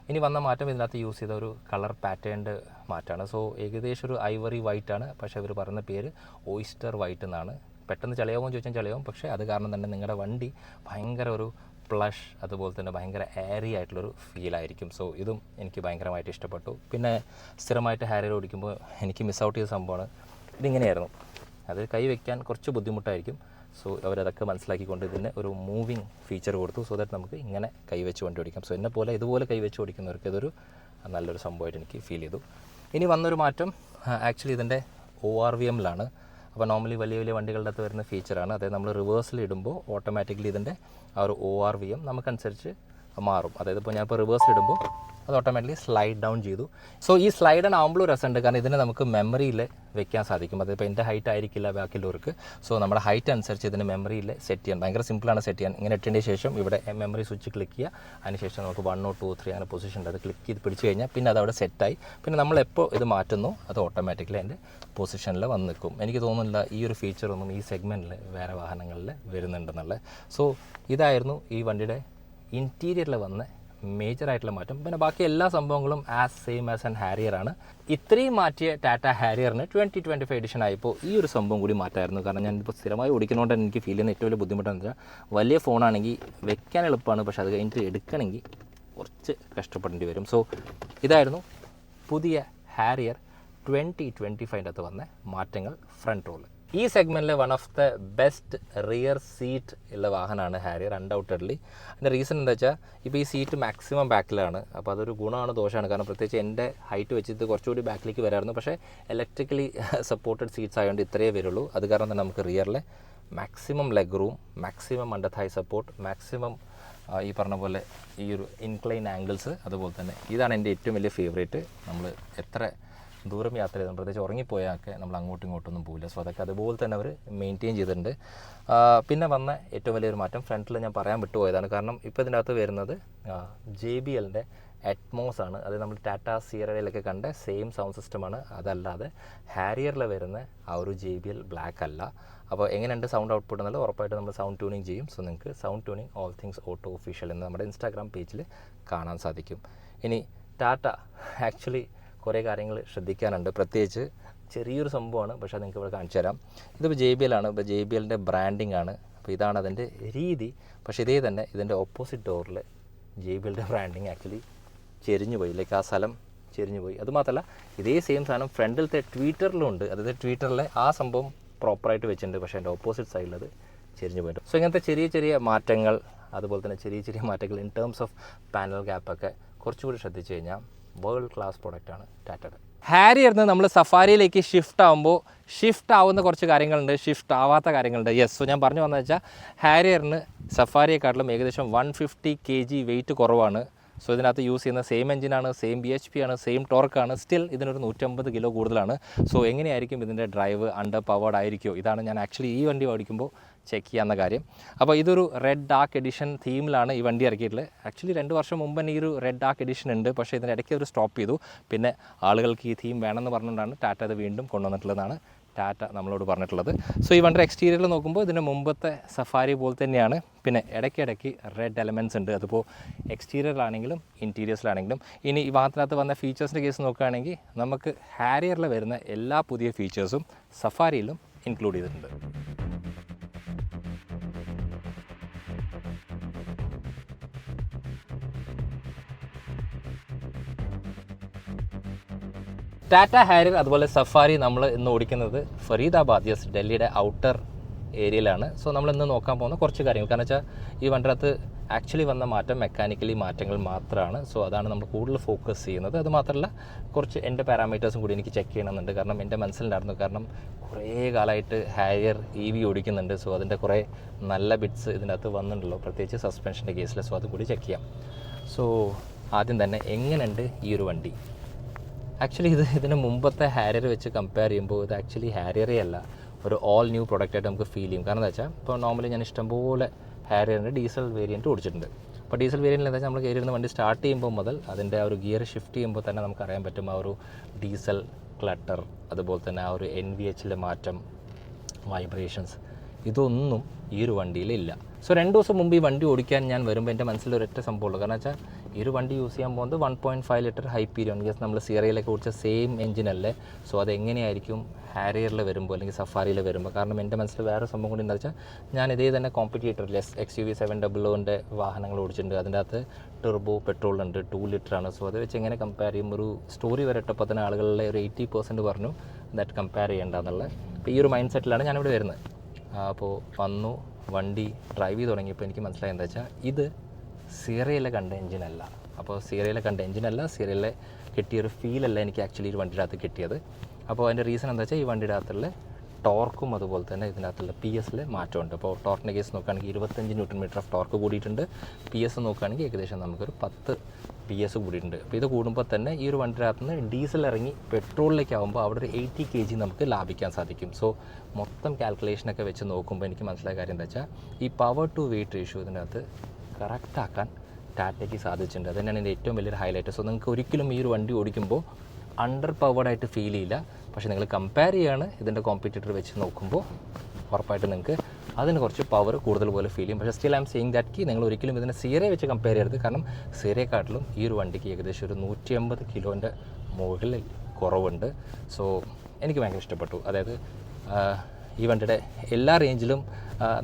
ഇനി വന്ന മാറ്റം ഇതിനകത്ത് യൂസ് ചെയ്ത ഒരു കളർ പാറ്റേണിൻ്റെ മാറ്റമാണ്. സോ ഏകദേശം ഒരു ഐവറി വൈറ്റ് ആണ്, പക്ഷേ അവർ പറയുന്ന പേര് ഓയിസ്റ്റർ വൈറ്റ് എന്നാണ്. പെട്ടെന്ന് ചളിയാവുമോ എന്ന് ചോദിച്ചാൽ ചളിയാവും, പക്ഷേ അത് കാരണം തന്നെ നിങ്ങളുടെ വണ്ടി ഭയങ്കര ഒരു പ്ലഷ് അതുപോലെ തന്നെ ഭയങ്കര എയറി ആയിട്ടുള്ളൊരു ഫീലായിരിക്കും. സോ ഇതും എനിക്ക് ഭയങ്കരമായിട്ട് ഇഷ്ടപ്പെട്ടു. പിന്നെ സ്ഥിരമായിട്ട് ഹാരിയർ ഓടിക്കുമ്പോൾ എനിക്ക് മിസ് ഔട്ട് ചെയ്ത സംഭവമാണ് ഇതിങ്ങനെയായിരുന്നു. അത് കൈ വയ്ക്കാൻ കുറച്ച് ബുദ്ധിമുട്ടായിരിക്കും. സോ അവരതൊക്കെ മനസ്സിലാക്കിക്കൊണ്ട് ഇതിന് ഒരു മൂവിങ് ഫീച്ചർ കൊടുത്തു, സോ ദാറ്റ് നമുക്ക് ഇങ്ങനെ കൈവച്ച് വണ്ടി ഓടിക്കാം. സോ എന്നെപ്പോലെ ഇതുപോലെ കൈവച്ച് ഓടിക്കുന്നവർക്ക് ഇതൊരു നല്ലൊരു സംഭവമായിട്ട് എനിക്ക് ഫീൽ ചെയ്തു. ഇനി വന്നൊരു മാറ്റം ആക്ച്വലി ഇതിൻ്റെ ORVMലാണ്. അപ്പോൾ നോർമലി വലിയ വലിയ വണ്ടികളുടെ അകത്ത് വരുന്ന ഫീച്ചറാണ്. അതായത് നമ്മൾ റിവേഴ്സിൽ ഇടുമ്പോൾ ഓട്ടോമാറ്റിക്കലി ഇതിൻ്റെ ആ ഒരു ORVM നമുക്കനുസരിച്ച് മാറും. അതായത് ഇപ്പോൾ ഞാനിപ്പോൾ റിവേഴ്സിൽ ഇടുമ്പോൾ അത് ഓട്ടോമാറ്റിക്കലി സ്ലൈഡ് ഡൗൺ ചെയ്തു. സോ ഈ സ്ലൈഡ് ഡൗൺ ആകുമ്പോഴും രസമുണ്ട്, കാരണം ഇതിനെ നമുക്ക് മെമ്മറിയിൽ വെക്കാൻ സാധിക്കും. അതിപ്പോൾ എൻ്റെ ഹൈറ്റ് ആയിരിക്കില്ല ബാക്കിയുള്ളവർക്ക്. സോ നമ്മുടെ ഹൈറ്റ് അനുസരിച്ച് ഇതിന് മെമ്മറിയിൽ സെറ്റ് ചെയ്യാൻ ഭയങ്കര സിമ്പിളാണ് സെറ്റ് ചെയ്യാൻ. ഇങ്ങനെ ഇട്ടതിന് ശേഷം ഇവിടെ മെമ്മറി സ്വിച്ച് ക്ലിക്ക് ചെയ്യുക. അതിനുശേഷം നമുക്ക് 1 or 2 3 അങ്ങനെ പൊസിഷൻ ഉണ്ട്. അത് ക്ലിക്ക് ചെയ്ത് പിടിച്ച് കഴിഞ്ഞാൽ പിന്നെ അത് അവിടെ സെറ്റായി. പിന്നെ നമ്മളെപ്പോൾ ഇത് മാറ്റുന്നു അത് ഓട്ടോമാറ്റിക്കലി അതിൻ്റെ പൊസിഷനിൽ വന്ന് നിൽക്കും. എനിക്ക് തോന്നുന്നില്ല ഈ ഒരു ഫീച്ചറൊന്നും ഈ സെഗ്മെൻറ്റിൽ വേറെ വാഹനങ്ങളിൽ വരുന്നുണ്ടെന്നുള്ളത്. സോ ഇതായിരുന്നു ഈ വണ്ടിയുടെ ഇൻറ്റീരിയറിൽ വന്ന മേജറായിട്ടുള്ള മാറ്റം. പിന്നെ ബാക്കി എല്ലാ സംഭവങ്ങളും സെയിം ആസ് ആൻ ഹാരിയറാണ്. ഇത്രയും മാറ്റിയ ടാറ്റ ഹാരിയറിന് 2025 എഡിഷൻ ആയപ്പോൾ ഈ ഒരു സംഭവം കൂടി മാറ്റമായിരുന്നു. കാരണം ഞാനിപ്പോൾ സ്ഥിരമായി ഓടിക്കുന്നതുകൊണ്ട് എനിക്ക് ഫീൽ ചെയ്യുന്ന ഏറ്റവും വലിയ ബുദ്ധിമുട്ടെന്ന് വെച്ചാൽ വലിയ ഫോണാണെങ്കിൽ വെക്കാൻ എളുപ്പമാണ്, പക്ഷേ അത് കഴിഞ്ഞിട്ട് എടുക്കണമെങ്കിൽ കുറച്ച് കഷ്ടപ്പെടേണ്ടി വരും. സോ ഇതായിരുന്നു പുതിയ ഹാരിയർ 2025 അകത്ത് വന്ന മാറ്റങ്ങൾ. ഫ്രണ്ട് റോൾ ഈ സെഗ്മെൻറ്റിൽ one of the best rear seat ഉള്ള വാഹനമാണ് ഹാരിയർ, അൺഡൗട്ടഡ്ലി. അതിൻ്റെ റീസൺ എന്താ വെച്ചാൽ ഇപ്പോൾ ഈ സീറ്റ് മാക്സിമം ബാക്കിലാണ്. അപ്പോൾ അതൊരു ഗുണമാണ് ദോഷമാണ്. കാരണം പ്രത്യേകിച്ച് എൻ്റെ ഹൈറ്റ് വെച്ചിട്ട് കുറച്ചുകൂടി ബാക്കിലേക്ക് വരായിരുന്നു, പക്ഷേ ഇലക്ട്രിക്കലി സപ്പോർട്ടഡ് സീറ്റ്സ് ആയതുകൊണ്ട് ഇത്രയേ വരുള്ളൂ. അത് കാരണം തന്നെ നമുക്ക് റിയറിലെ maximum leg room, maximum under thigh support, maximum ഈ പറഞ്ഞ പോലെ ഈ ഒരു ഇൻക്ലൈൻ ആംഗിൾസ്, അതുപോലെ തന്നെ ഇതാണ് എൻ്റെ ഏറ്റവും വലിയ ഫേവറേറ്റ്. നമ്മൾ എത്ര ദൂരം യാത്ര ചെയ്തു പ്രത്യേകിച്ച് ഉറങ്ങിപ്പോയാൽ നമ്മൾ അങ്ങോട്ടും ഇങ്ങോട്ടൊന്നും പോകില്ല. സോ അതൊക്കെ അതുപോലെ തന്നെ അവർ മെയിൻറ്റെയിൻ ചെയ്തിട്ടുണ്ട്. പിന്നെ വന്ന ഏറ്റവും വലിയൊരു മാറ്റം ഫ്രണ്ടിൽ ഞാൻ പറയാൻ വിട്ടുപോയതാണ്. കാരണം ഇപ്പോൾ ഇതിൻ്റെ അകത്ത് വരുന്നത് JBLൻ്റെ അറ്റ്മോസ് ആണ്. അത് നമ്മൾ ടാറ്റ സിയറയിലൊക്കെ കണ്ട സെയിം സൗണ്ട് സിസ്റ്റമാണ്. അതല്ലാതെ ഹാരിയറിൽ വരുന്ന ആ ഒരു JBL ബ്ലാക്ക് അല്ല. അപ്പോൾ എങ്ങനെയുണ്ട് സൗണ്ട് ഔട്ട്പുട്ട് എന്നുള്ളത് ഉറപ്പായിട്ട് നമ്മൾ സൗണ്ട് ട്യൂണിങ് ചെയ്യും. സോ നിങ്ങൾക്ക് sound tuning all things auto official എന്ന് നമ്മുടെ ഇൻസ്റ്റാഗ്രാം പേജിൽ കാണാൻ സാധിക്കും. ഇനി ടാറ്റ ആക്ച്വലി കുറേ കാര്യങ്ങൾ ശ്രദ്ധിക്കാനുണ്ട്. പ്രത്യേകിച്ച് ചെറിയൊരു സംഭവമാണ്, പക്ഷേ നിങ്ങൾക്ക് ഇവിടെ കാണിച്ചു തരാം. ഇതിപ്പോൾ JBL ആണ്. ഇപ്പോൾ JBLൻ്റെ ബ്രാൻഡിങ് ആണ്. അപ്പോൾ ഇതാണ് അതിൻ്റെ രീതി. പക്ഷേ ഇതേ തന്നെ ഇതിൻ്റെ ഓപ്പോസിറ്റ് ഡോറിൽ JBLൻ്റെ ബ്രാൻഡിങ് ആക്ച്വലി ചെരിഞ്ഞു പോയി, ലൈക്ക് ആ സ്ഥലം ചെരിഞ്ഞു പോയി. അതുമാത്രമല്ല ഇതേ സെയിം സാധനം ഫ്രണ്ടിലത്തെ ട്വിറ്ററിലും ഉണ്ട്. അതായത് ട്വിറ്ററിലെ ആ സംഭവം പ്രോപ്പറായിട്ട് വെച്ചിട്ടുണ്ട്, പക്ഷേ എൻ്റെ ഓപ്പോസിറ്റ് സൈഡിൽ അത് ചെരിഞ്ഞു പോയിട്ട്. സോ ഇങ്ങനത്തെ ചെറിയ ചെറിയ മാറ്റങ്ങൾ, അതുപോലെ തന്നെ ചെറിയ ചെറിയ മാറ്റങ്ങൾ ഇൻ ടേംസ് ഓഫ് പാനൽ ഗ്യാപ്പൊക്കെ കുറച്ചുകൂടി ശ്രദ്ധിച്ചു കഴിഞ്ഞാൽ വേൾഡ് ക്ലാസ് പ്രൊഡക്റ്റാണ് ടാറ്റയുടെ. ഹാരിയറിന് നമ്മൾ സഫാരിയിലേക്ക് ഷിഫ്റ്റ് ആകുമ്പോൾ ഷിഫ്റ്റ് ആവുന്ന കുറച്ച് കാര്യങ്ങളുണ്ട്, ഷിഫ്റ്റ് ആവാത്ത കാര്യങ്ങളുണ്ട്. യെസ്, സോ ഞാൻ പറഞ്ഞു വന്നത് വെച്ചാൽ ഹാരിയറിന് സഫാരിയെക്കാട്ടിലും ഏകദേശം 150 kg വെയിറ്റ് കുറവാണ്. സോ ഇതിനകത്ത് യൂസ് ചെയ്യുന്ന സെയിം എഞ്ചിനാണ്, സെയിം BHP ആണ്, സെയിം ടോർക്കാണ്. സ്റ്റിൽ ഇതിനൊരു 150 kg കൂടുതലാണ്. സോ എങ്ങനെയായിരിക്കും ഇതിൻ്റെ ഡ്രൈവ്? അണ്ടർ പവേർഡ് ആയിരിക്കുമോ? ഇതാണ് ഞാൻ ആക്ച്വലി ഈ വണ്ടി ഓടിക്കുമ്പോൾ ചെക്ക് ചെയ്യാവുന്ന കാര്യം. അപ്പോൾ ഇതൊരു റെഡ് ഡാർക്ക് എഡിഷൻ തീമിലാണ് ഈ വണ്ടി ഇറക്കിയിട്ടുള്ളത്. ആക്ച്വലി 2 വർഷം മുമ്പ് തന്നെ ഈ ഒരു റെഡ് ഡാർക്ക് എഡിഷൻ ഉണ്ട്, പക്ഷേ ഇതിൻ്റെ ഇടയ്ക്ക് ഒരു സ്റ്റോപ്പ് ചെയ്തു. പിന്നെ ആളുകൾക്ക് ഈ തീം വേണമെന്ന് പറഞ്ഞുകൊണ്ടാണ് ടാറ്റ അത് വീണ്ടും കൊണ്ടുവന്നിട്ടുള്ളതാണ് ടാറ്റ നമ്മളോട് പറഞ്ഞിട്ടുള്ളത്. സോ ഈ വണ്ടിയുടെ എക്സ്റ്റീരിയറിൽ നോക്കുമ്പോൾ ഇതിന് മുമ്പത്തെ സഫാരി പോലെ തന്നെയാണ്. പിന്നെ ഇടയ്ക്കിടയ്ക്ക് റെഡ് എലമെൻറ്റ്സ് ഉണ്ട്, അതിപ്പോൾ എക്സ്റ്റീരിയറിലാണെങ്കിലും ഇൻറ്റീരിയേഴ്സിലാണെങ്കിലും. ഇനി ഈ ഭാഗത്തിനകത്ത് വന്ന ഫീച്ചേഴ്സിൻ്റെ കേസ് നോക്കുകയാണെങ്കിൽ നമുക്ക് ഹാരിയറിൽ വരുന്ന എല്ലാ പുതിയ ഫീച്ചേഴ്സും സഫാരിയിലും ഇൻക്ലൂഡ് ചെയ്തിട്ടുണ്ട്. ടാറ്റ ഹാരിയർ അതുപോലെ സഫാരി നമ്മൾ ഇന്ന് ഓടിക്കുന്നത് ഫരീദാബാദ്, യെസ്, ഡൽഹിയുടെ ഔട്ടർ ഏരിയയിലാണ്. സോ നമ്മൾ ഇന്ന് നോക്കാൻ പോകുന്ന കുറച്ച് കാര്യങ്ങൾ, കാരണം വെച്ചാൽ ഈ വണ്ടിനകത്ത് ആക്ച്വലി വന്ന മാറ്റം മെക്കാനിക്കലി മാറ്റങ്ങൾ മാത്രമാണ്. സോ അതാണ് നമ്മൾ കൂടുതൽ ഫോക്കസ് ചെയ്യുന്നത്. അതുമാത്രമല്ല കുറച്ച് എൻ്റെ പാരാമീറ്റേഴ്സും കൂടി എനിക്ക് ചെക്ക് ചെയ്യണമെന്നുണ്ട്, കാരണം എൻ്റെ മനസ്സിലുണ്ടായിരുന്നു. കാരണം കുറേ കാലമായിട്ട് ഹാരിയർ EV ഓടിക്കുന്നുണ്ട്. സോ അതിൻ്റെ കുറേ നല്ല ബിറ്റ്സ് ഇതിനകത്ത് വന്നിട്ടുണ്ടല്ലോ, പ്രത്യേകിച്ച് സസ്പെൻഷൻ്റെ കേസിൽ. സോ അതും കൂടി ചെക്ക് ചെയ്യാം. സോ ആദ്യം തന്നെ എങ്ങനെയുണ്ട് ഈ ഒരു വണ്ടി? ആക്ച്വലി ഇതിന് മുമ്പത്തെ ഹാരിയർ വെച്ച് കമ്പയർ ചെയ്യുമ്പോൾ ഇത് ആക്ച്വലി ഹാരിയറേ അല്ല, ഒരു ഓൾ ന്യൂ പ്രൊഡക്റ്റായിട്ട് നമുക്ക് ഫീൽ ചെയ്യും. കാരണം എന്താ വെച്ചാൽ ഇപ്പോൾ നോർമലി ഞാൻ ഇഷ്ടംപോലെ ഹാരിയറിൻ്റെ ഡീസൽ വേരിയൻറ്റ് ഓടിച്ചിട്ടുണ്ട്. അപ്പോൾ ഡീസൽ വേരിയൻറ്റിൽ എന്താ വെച്ചാൽ നമ്മൾ കയറിയിരുന്ന വണ്ടി സ്റ്റാർട്ട് ചെയ്യുമ്പോൾ മുതൽ അതിൻ്റെ ആ ഒരു ഗിയർ ഷിഫ്റ്റ് ചെയ്യുമ്പോൾ തന്നെ നമുക്കറിയാൻ പറ്റും ആ ഒരു ഡീസൽ ക്ലട്ടർ, അതുപോലെ തന്നെ ആ ഒരു NVH മാറ്റം, വൈബ്രേഷൻസ്, ഇതൊന്നും ഈ ഒരു വണ്ടിയിലില്ല. സോ 2 ദിവസം മുമ്പ് ഈ വണ്ടി ഓടിക്കാൻ ഞാൻ വരുമ്പോൾ എൻ്റെ മനസ്സിൽ ഒരൊറ്റ സംഭവമുള്ളൂ. കാരണം വെച്ചാൽ ഈ ഒരു വണ്ടി യൂസ് ചെയ്യാൻ പോകുന്നത് 1.5 ലിറ്റർ ഹൈപ്പീരിയോൺ, ഗസ് നമ്മൾ സിയറയിലൊക്കെ ഓടിച്ച സെയിം എഞ്ചിനല്ലേ. സോ അതെങ്ങനെയായിരിക്കും ഹാരിയറിൽ വരുമ്പോൾ അല്ലെങ്കിൽ സഫാരിയിൽ വരുമ്പോൾ? കാരണം എൻ്റെ മനസ്സിൽ വേറെ സംഭവം കൂടി എന്താ വെച്ചാൽ ഞാൻ ഇതേ തന്നെ കോമ്പറ്റീറ്ററിൽ XUV 700ൻ്റെ വാഹനങ്ങൾ ഓടിച്ചിട്ടുണ്ട്. അതിൻ്റെ അകത്ത് ടെർബോ പെട്രോളുണ്ട്, 2 ലിറ്ററാണ്. സോ അത് വെച്ച് എങ്ങനെ കമ്പയർ ചെയ്യും? ഒരു സ്റ്റോറി വരട്ടപ്പോൾ തന്നെ ആളുകളിലെ ഒരു 80% പറഞ്ഞു ദാറ്റ് കമ്പയർ ചെയ്യേണ്ടതെന്നുള്ളത്. അപ്പോൾ ഈ ഒരു മൈൻഡ് സെറ്റിലാണ് ഞാനിവിടെ വരുന്നത്. അപ്പോൾ വന്നു, വണ്ടി ഡ്രൈവ് ചെയ്ത് തുടങ്ങിയപ്പോൾ എനിക്ക് മനസ്സിലായത് എന്താ വെച്ചാൽ ഇത് സിയറയിലെ കണ്ട എഞ്ചിനല്ല. അപ്പോൾ സിയറയിലെ കണ്ട എഞ്ചിനല്ല, സിയറയിലെ കിട്ടിയൊരു ഫീലല്ല എനിക്ക് ആക്ച്വലി ഈ വണ്ടിയുടെ അകത്ത് കിട്ടിയത്. അപ്പോൾ അതിൻ്റെ റീസൺ എന്താ വെച്ചാൽ ഈ വണ്ടിയുടെ അകത്തുള്ള ടോർക്കും അതുപോലെ തന്നെ ഇതിനകത്തുള്ള PS മാറ്റമുണ്ട്. അപ്പോൾ ടോർക്കിൻ്റെ കേസ് നോക്കുകയാണെങ്കിൽ 25 Nm ഓഫ് ടോർക്ക് കൂടിയിട്ടുണ്ട്. PS നോക്കുകയാണെങ്കിൽ ഏകദേശം നമുക്കൊരു 10 PS കൂടിയിട്ടുണ്ട്. അപ്പോൾ ഇത് കൂടുമ്പോൾ തന്നെ ഈ ഒരു വണ്ടിയുടെ അകത്ത് നിന്ന് ഡീസൽ ഇറങ്ങി പെട്രോളിലേക്ക് ആകുമ്പോൾ അവിടെ ഒരു 80 kg നമുക്ക് ലാഭിക്കാൻ സാധിക്കും. സോ മൊത്തം കാൽക്കുലേഷനൊക്കെ വെച്ച് നോക്കുമ്പോൾ എനിക്ക് മനസ്സിലായ കാര്യം എന്താ വെച്ചാൽ ഈ പവർ ടു വെയിറ്റ് റേഷ്യോ ഇതിനകത്ത് കറക്റ്റാക്കാൻ ടാറ്റയ്ക്ക് സാധിച്ചിട്ടുണ്ട്. അത് തന്നെയാണ് എൻ്റെ ഏറ്റവും വലിയൊരു ഹൈലൈറ്റ്. സോ നിങ്ങൾക്ക് ഒരിക്കലും ഈ ഒരു വണ്ടി ഓടിക്കുമ്പോൾ അണ്ടർ പവേർഡായിട്ട് ഫീൽ ചെയ്യില്ല. പക്ഷേ നിങ്ങൾ കമ്പയർ ചെയ്യുകയാണ് ഇതിൻ്റെ കോമ്പറ്റീറ്റർ വെച്ച് നോക്കുമ്പോൾ ഉറപ്പായിട്ട് നിങ്ങൾക്ക് അതിന് കുറച്ച് പവർ കൂടുതൽ പോലെ ഫീൽ ചെയ്യും. പക്ഷേ still I am saying that നിങ്ങൾ ഒരിക്കലും ഇതിനെ സിയറയെ വെച്ച് കമ്പയർ ചെയ്യരുത്. കാരണം സിയറയെക്കാട്ടിലും ഈ ഒരു വണ്ടിക്ക് ഏകദേശം ഒരു 150 കിലോൻ്റെ മുകളിൽ കുറവുണ്ട്. സോ എനിക്ക് ഭയങ്കര ഇഷ്ടപ്പെട്ടു. അതായത് ഈ വണ്ടിയുടെ എല്ലാ റേഞ്ചിലും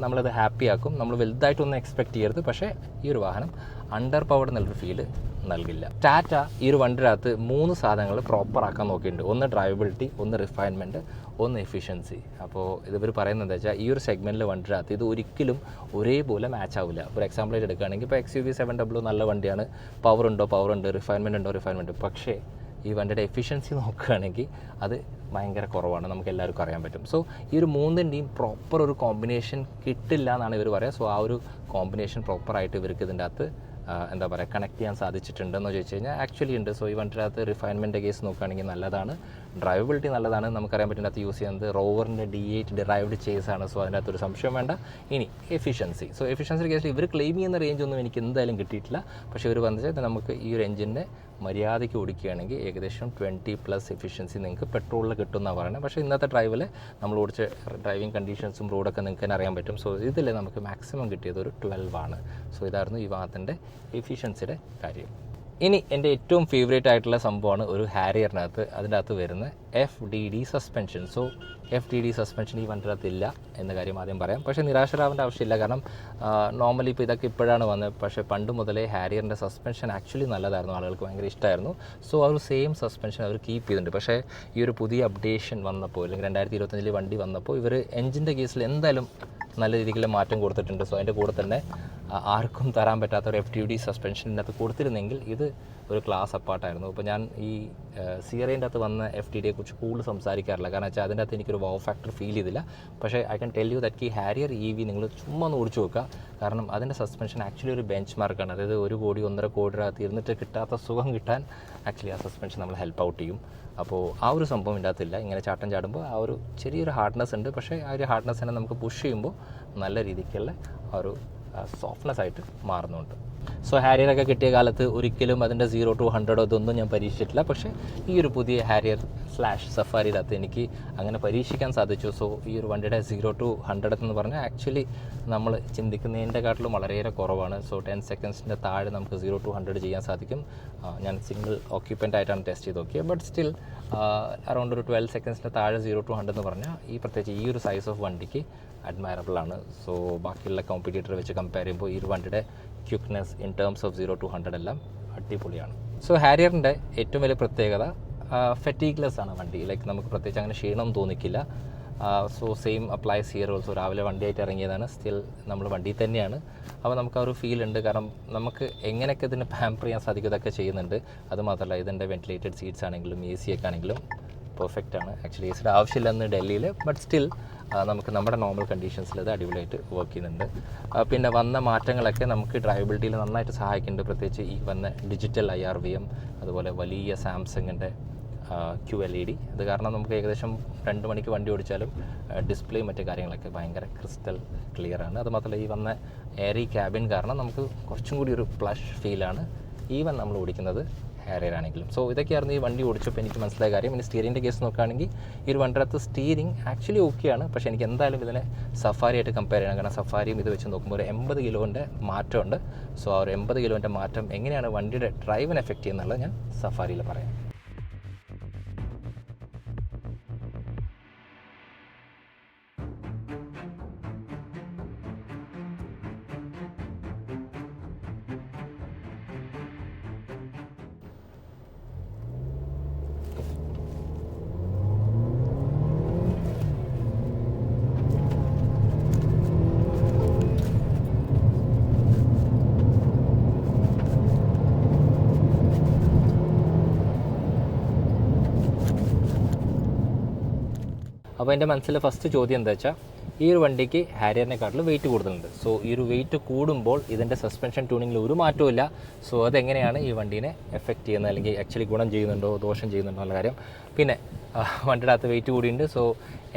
നമ്മളത് ഹാപ്പിയാക്കും. നമ്മൾ വലുതായിട്ടൊന്നും എക്സ്പെക്റ്റ് ചെയ്യരുത്. പക്ഷേ ഈ ഒരു വാഹനം അണ്ടർ പവർഡ് എന്നുള്ളൊരു ഫീല് നൽകില്ല. ടാറ്റ ഈ ഒരു വണ്ടിയുടെ അകത്ത് 3 സാധനങ്ങൾ പ്രോപ്പറാക്കാൻ നോക്കിയിട്ടുണ്ട്. ഒന്ന് ഡ്രൈവബിലിറ്റി, ഒന്ന് റിഫൈൻമെൻറ്റ്, ഒന്ന് എഫിഷ്യൻസി. അപ്പോൾ ഇതിവർ പറയുന്നത് എന്താ വെച്ചാൽ ഈ ഒരു സെഗ്മെൻറ്റിൽ വണ്ടിയുടെ അകത്ത് ഇത് ഒരിക്കലും ഒരേപോലെ മാച്ച് ആവില്ല. ഒരു എക്സാമ്പിളായിട്ട് എടുക്കുകയാണെങ്കിൽ ഇപ്പോൾ XUV 700 നല്ല വണ്ടിയാണ്, പവറുണ്ട്, റിഫൈൻമെൻറ്റ്. പക്ഷേ ഈ വണ്ടിയുടെ എഫിഷ്യൻസി നോക്കുകയാണെങ്കിൽ അത് ഭയങ്കര കുറവാണ്, നമുക്ക് എല്ലാവർക്കും അറിയാൻ പറ്റും. സോ ഈ ഒരു 3ൻ്റെയും പ്രോപ്പർ ഒരു കോമ്പിനേഷൻ കിട്ടില്ല എന്നാണ് ഇവർ പറയുക. സോ ആ ഒരു കോമ്പിനേഷൻ പ്രോപ്പറായിട്ട് ഇവർക്ക് ഇതിൻ്റെ അകത്ത് എന്താ പറയുക കണക്ട് ചെയ്യാൻ സാധിച്ചിട്ടുണ്ടെന്ന് ചോദിച്ചു കഴിഞ്ഞാൽ ആക്ച്വലി ഉണ്ട്. സോ ഈ വണ്ടിയുടെ അകത്ത് റിഫൈൻമെൻറ്റ് കേസ് നോക്കുകയാണെങ്കിൽ നല്ലതാണ്, ഡ്രൈവബിലിറ്റി നല്ലതാണ്. നമുക്കറിയാൻ പറ്റുന്ന അകത്ത് യൂസ് ചെയ്യുന്നത് റോവറിൻ്റെ D8 ഡിറൈവ്ഡ് ചേസാണ്. സോ അതിൻ്റെ അകത്തൊരു സംശയം വേണ്ട. ഇനി എഫിഷ്യൻസി, സോ എഫിഷ്യൻസി കേസിൽ ഇവർ ക്ലെയിം ചെയ്യുന്ന റേഞ്ച് ഒന്നും എനിക്ക് എന്തായാലും കിട്ടിയിട്ടില്ല. പക്ഷേ ഇവർ വന്നിട്ട് നമുക്ക് ഈ ഒരു എഞ്ചിൻ്റെ മര്യാദയ്ക്ക് ഓടിക്കുകയാണെങ്കിൽ ഏകദേശം 20+ എഫിഷ്യൻസി നിങ്ങൾക്ക് പെട്രോളിൽ കിട്ടുമെന്നാണ് പറയുന്നത്. പക്ഷേ ഇന്നത്തെ ഡ്രൈവിൽ നമ്മൾ ഓടിച്ച ഡ്രൈവിംഗ് കണ്ടീഷൻസും റോഡൊക്കെ നിങ്ങൾക്ക് തന്നെ അറിയാൻ പറ്റും. സോ ഇതിൽ നമുക്ക് മാക്സിമം കിട്ടിയത് ഒരു 12 ആണ്. സോ ഇതായിരുന്നു ഈ വാഹനത്തിൻ്റെ എഫിഷ്യൻസിയുടെ കാര്യം. ഇനി എൻ്റെ ഏറ്റവും ഫേവറേറ്റ് ആയിട്ടുള്ള സംഭവമാണ് ഒരു ഹാരിയറിനകത്ത് അതിൻ്റെ അകത്ത് വരുന്ന FDD suspension. So FDD suspension ഈ വണ്ടിയില്ല എന്ന കാര്യം ആദ്യം പറയാം. പക്ഷേ നിരാശരാവേണ്ട ആവശ്യമില്ല. കാരണം നോർമലി ഇപ്പോൾ ഇതൊക്കെ ഇപ്പോഴാണ് വന്നത്. പക്ഷേ പണ്ട് മുതലേ ഹാരിയറിൻ്റെ സസ്പെൻഷൻ ആക്ച്വലി നല്ലതായിരുന്നു, ആളുകൾക്ക് ഭയങ്കര ഇഷ്ടമായിരുന്നു. സോ ആ ഒരു സെയിം സസ്പെൻഷൻ അവർ കീപ്പ് ചെയ്തിട്ടുണ്ട്. പക്ഷേ ഈ ഒരു പുതിയ അപ്ഡേഷൻ വന്നപ്പോൾ, അല്ലെങ്കിൽ 2025 വണ്ടി വന്നപ്പോൾ, ഇവർ എഞ്ചിൻ്റെ കേസിൽ എന്തായാലും നല്ല രീതിയിൽ മാറ്റം കൊടുത്തിട്ടുണ്ട്. സോ അതിൻ്റെ കൂടെ തന്നെ ആർക്കും തരാൻ പറ്റാത്ത ഒരു FDD സസ്പെൻഷനകത്ത് കൊടുത്തിരുന്നെങ്കിൽ ഇത് ഒരു ക്ലാസ് അപ്പാർട്ടായിരുന്നു. ഇപ്പോൾ ഞാൻ ഈ സിയറേൻ്റെ അകത്ത് വന്ന FDDയെക്കുറിച്ച് കൂടുതൽ സംസാരിക്കാറില്ല. കാരണം വെച്ചാൽ അതിൻ്റെ അകത്ത് എനിക്കൊരു വൗ ഫാക്ടർ ഫീൽ ചെയ്തില്ല. പക്ഷേ I can tell you that ഈ ഹാരിയർ EV നിങ്ങൾ ചുമ്മാ ഒന്ന് ഓടിച്ചു നോക്കുക. കാരണം അതിൻ്റെ സസ്പെൻഷൻ ആക്ച്വലി ഒരു ബെഞ്ച് മാർക്കാണ്. അതായത് 1 കോടി 1.5 കോടിയുടെ ഇരുന്നിട്ട് കിട്ടാത്ത സുഖം കിട്ടാൻ ആക്ച്വലി ആ സസ്പെൻഷൻ നമ്മൾ ഹെൽപ്പ് ഔട്ട് ചെയ്യും. അപ്പോൾ ആ ഒരു സംഭവം ഇതിൻ്റെ അകത്തില്ല. ഇങ്ങനെ ചാട്ടം ചാടുമ്പോൾ ആ ഒരു ചെറിയൊരു ഹാർഡ്നെസ് ഉണ്ട്. പക്ഷേ ആ ഒരു ഹാർഡ്നെസ് തന്നെ നമുക്ക് പുഷ് ചെയ്യുമ്പോൾ നല്ല രീതിക്കുള്ള ആ ഒരു സോഫ്റ്റ്നെസ് ആയിട്ട് മാറുന്നുണ്ട്. സോ ഹാരിയറൊക്കെ കിട്ടിയ കാലത്ത് ഒരിക്കലും അതിൻ്റെ 0 to 100 ഇതൊന്നും ഞാൻ പരീക്ഷിച്ചിട്ടില്ല. പക്ഷേ ഈ ഒരു പുതിയ ഹാരിയർ /സഫാരിയുടെ അകത്ത് എനിക്ക് അങ്ങനെ പരീക്ഷിക്കാൻ സാധിച്ചു. സോ ഈ ഒരു വണ്ടിയുടെ 0 to 100 എന്ന് പറഞ്ഞാൽ ആക്ച്വലി നമ്മൾ ചിന്തിക്കുന്നതിൻ്റെക്കാട്ടിലും വളരെയേറെ കുറവാണ്. സോ 10 സെക്കൻഡ്സിൻ്റെ താഴെ നമുക്ക് 0 to 100 ചെയ്യാൻ സാധിക്കും. ഞാൻ സിംഗിൾ ഓക്യുപ്പൻ്റ് ആയിട്ടാണ് ടെസ്റ്റ് ചെയ്ത് നോക്കിയത്. ബട്ട് സ്റ്റിൽ അറൗണ്ട് ഒരു 12 സെക്കൻഡ്സിൻ്റെ താഴെ 0 to 100 എന്ന് പറഞ്ഞാൽ പ്രത്യേകിച്ച് ഈ ഒരു സൈസ് ഓഫ് വണ്ടിക്ക് അഡ്മയറബിൾ ആണ്. സോ ബാക്കിയുള്ള കോമ്പറ്റീറ്റർ വെച്ച് കമ്പയർ ചെയ്യുമ്പോൾ ഈ ഒരു വണ്ടിയുടെ ക്വിക്നെസ് ഇൻ ടേംസ് ഓഫ് 0 to 100 എല്ലാം അടിപൊളിയാണ്. സോ ഹാരിയറിൻ്റെ ഏറ്റവും വലിയ പ്രത്യേകത ഫെറ്റീഗ്ലെസ് ആണ് വണ്ടി. ലൈക്ക് നമുക്ക് പ്രത്യേകിച്ച് അങ്ങനെ ക്ഷീണം തോന്നിക്കില്ല. So same applies here also. രാവിലെ വണ്ടിയായിട്ട് ഇറങ്ങിയതാണ്, സ്റ്റിൽ നമ്മൾ വണ്ടിയിൽ തന്നെയാണ്. അപ്പോൾ നമുക്ക് ആ ഒരു ഫീൽ ഉണ്ട്. കാരണം നമുക്ക് എങ്ങനെയൊക്കെ ഇതിന് പാമ്പർ ചെയ്യാൻ സാധിക്കും ഇതൊക്കെ ചെയ്യുന്നുണ്ട്. അതുമാത്രമല്ല ഇതിൻ്റെ വെന്റിലേറ്റഡ് സീറ്റ്സ് ആണെങ്കിലും AC ഒക്കെ ആണെങ്കിലും പെർഫെക്റ്റ് ആണ്. ആക്ച്വലി ACയുടെ ആവശ്യമില്ലെന്ന് ഡൽഹിയിൽ, ബട്ട് സ്റ്റിൽ നമുക്ക് നമ്മുടെ നോർമൽ കണ്ടീഷൻസിൽ അത് അടിപൊളിയായിട്ട് വർക്ക് ചെയ്യുന്നുണ്ട്. പിന്നെ വന്ന മാറ്റങ്ങളൊക്കെ നമുക്ക് ഡ്രൈവബിലിറ്റിയിൽ നന്നായിട്ട് സഹായിക്കുന്നുണ്ട്. പ്രത്യേകിച്ച് ഈ വന്ന ഡിജിറ്റൽ IRVM, അതുപോലെ വലിയ സാംസങ്ങിൻ്റെ QLED. അത് കാരണം നമുക്ക് ഏകദേശം 2 മണിക്ക് വണ്ടി ഓടിച്ചാലും ഡിസ്പ്ലേയും മറ്റു കാര്യങ്ങളൊക്കെ ഭയങ്കര ക്രിസ്റ്റൽ ക്ലിയർ ആണ്. അതുമാത്രമല്ല ഈ വന്ന എയറി ക്യാബിൻ കാരണം നമുക്ക് കുറച്ചും കൂടി ഒരു പ്ലഷ് ഫീലാണ് ഈവൻ നമ്മൾ ഓടിക്കുന്നത് ഹാരിയർ ആണെങ്കിലും. സോ ഇതൊക്കെയായിരുന്നു ഈ വണ്ടി ഓടിച്ചപ്പോൾ എനിക്ക് മനസ്സിലായ കാര്യം. ഇനി സ്റ്റിയറിൻ്റെ കേസ് നോക്കുകയാണെങ്കിൽ ഈ ഒരു വണ്ടിയുടെ അകത്ത് സ്റ്റിയറിംഗ് ആക്ച്വലി ഓക്കെയാണ്. പക്ഷേ എനിക്ക് എന്തായാലും ഇതിനെ സഫാരിയായിട്ട് കമ്പയർ ചെയ്യണം. കാരണം സഫാരിയും ഇത് വെച്ച് നോക്കുമ്പോൾ ഒരു 80 കിലോൻ്റെ മാറ്റമുണ്ട്. സോ ആ ഒരു 80 കിലോൻ്റെ മാറ്റം എങ്ങനെയാണ് വണ്ടിയുടെ ഡ്രൈവിനെ എഫക്റ്റ് ചെയ്യുന്നുള്ളത് ഞാൻ സഫാരിയിൽ പറയാം. അപ്പോൾ എൻ്റെ മനസ്സിൽ ഫസ്റ്റ് ചോദ്യം എന്താ വെച്ചാൽ, ഈ ഒരു വണ്ടിക്ക് ഹാരിയറിനെക്കാട്ടിലും വെയിറ്റ് കൂടുതലുണ്ട്. സോ ഈ ഒരു വെയിറ്റ് കൂടുമ്പോൾ ഇതിൻ്റെ സസ്പെൻഷൻ ട്യൂണിങ്ങിൽ ഒരു മാറ്റവും. സോ അതെങ്ങനെയാണ് ഈ വണ്ടീനെ എഫക്റ്റ് ചെയ്യുന്നത്, അല്ലെങ്കിൽ ആക്ച്വലി ഗുണം ചെയ്യുന്നുണ്ടോ ദോഷം ചെയ്യുന്നുണ്ടോ എന്നുള്ള കാര്യം. പിന്നെ വണ്ടിയുടെ അകത്ത് വെയിറ്റ് കൂടിയുണ്ട്. സോ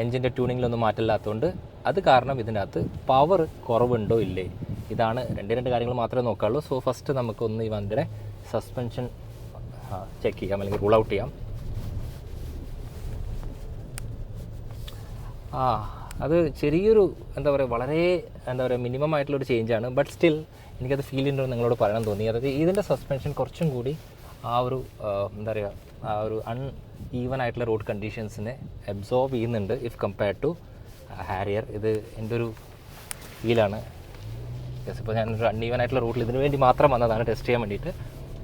എഞ്ചിൻ്റെ ട്യൂണിങ്ങിലൊന്നും മാറ്റമില്ലാത്തതുകൊണ്ട് അത് കാരണം ഇതിൻ്റെ അകത്ത് പവർ കുറവുണ്ടോ ഇല്ലേ, ഇതാണ് രണ്ട് കാര്യങ്ങൾ മാത്രമേ നോക്കാറുള്ളൂ. സോ ഫസ്റ്റ് നമുക്കൊന്ന് ഈ വണ്ടിയുടെ സസ്പെൻഷൻ ചെക്ക് ചെയ്യാം, അല്ലെങ്കിൽ റൂൾ ഔട്ട് ചെയ്യാം. അത് ചെറിയൊരു വളരെ മിനിമം ആയിട്ടുള്ളൊരു ചേഞ്ചാണ്. ബട്ട് സ്റ്റിൽ എനിക്കത് ഫീൽ ചെയ്യുന്നുണ്ടോ നിങ്ങളോട് പറയാൻ തോന്നി. അതായത് ഇതിൻ്റെ സസ്പെൻഷൻ കുറച്ചും കൂടി ആ ഒരു ആ ഒരു ഈവൻ ആയിട്ടുള്ള റോഡ് കണ്ടീഷൻസിനെ അബ്സോർബ് ചെയ്യുന്നുണ്ട് ഇഫ് കമ്പയർഡ് ടു ഹാരിയർ. ഇത് എൻ്റെ ഒരു ഫീലാണ്. ഇപ്പോൾ ഞാനൊരു ഈവൻ ആയിട്ടുള്ള റൂട്ടിൽ ഇതിന് വേണ്ടി മാത്രം വന്നതാണ്, ടെസ്റ്റ് ചെയ്യാൻ വേണ്ടിയിട്ട്.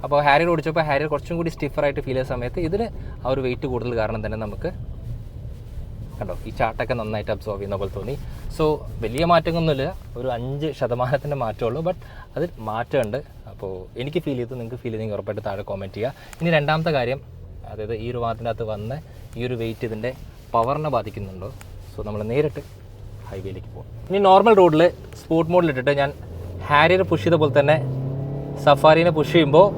അപ്പോൾ ഹാരിയർ ഓടിച്ചപ്പോൾ ഹാരിയർ കുറച്ചും കൂടി സ്റ്റിഫറായിട്ട് ഫീൽ ചെയ്യുന്ന സമയത്ത് ഇതിന് ആ ഒരു വെയിറ്റ് കൂടുതൽ കാരണം തന്നെ നമുക്ക് കണ്ടോ ഈ ചാട്ടൊക്കെ നന്നായിട്ട് അബ്സോർവ് ചെയ്യുന്ന പോലെ തോന്നി. സോ വലിയ മാറ്റമൊന്നുമില്ല, ഒരു 5% മാറ്റമുള്ളൂ. ബട്ട് അതിൽ മാറ്റമുണ്ട്. അപ്പോൾ എനിക്ക് ഫീൽ ചെയ്തു, നിങ്ങൾക്ക് ഫീൽ ചെയ്തെങ്കിൽ ഉറപ്പായിട്ട് താഴെ കോമെൻറ്റ് ചെയ്യുക. ഇനി രണ്ടാമത്തെ കാര്യം, അതായത് ഈ ഒരു വാഹനത്തിൻ്റെ അകത്ത് വന്ന ഈ ഒരു വെയിറ്റ് ഇതിൻ്റെ പവറിനെ ബാധിക്കുന്നുണ്ടോ. സോ നമ്മൾ നേരിട്ട് ഹൈവേയിലേക്ക് പോകും. ഇനി നോർമൽ റോഡിൽ സ്പോർട്ട് മോഡിലിട്ടിട്ട് ഞാൻ ഹാരിയർ പുഷ് ചെയ്ത പോലെ തന്നെ സഫാരിനെ പുഷ് ചെയ്യുമ്പോൾ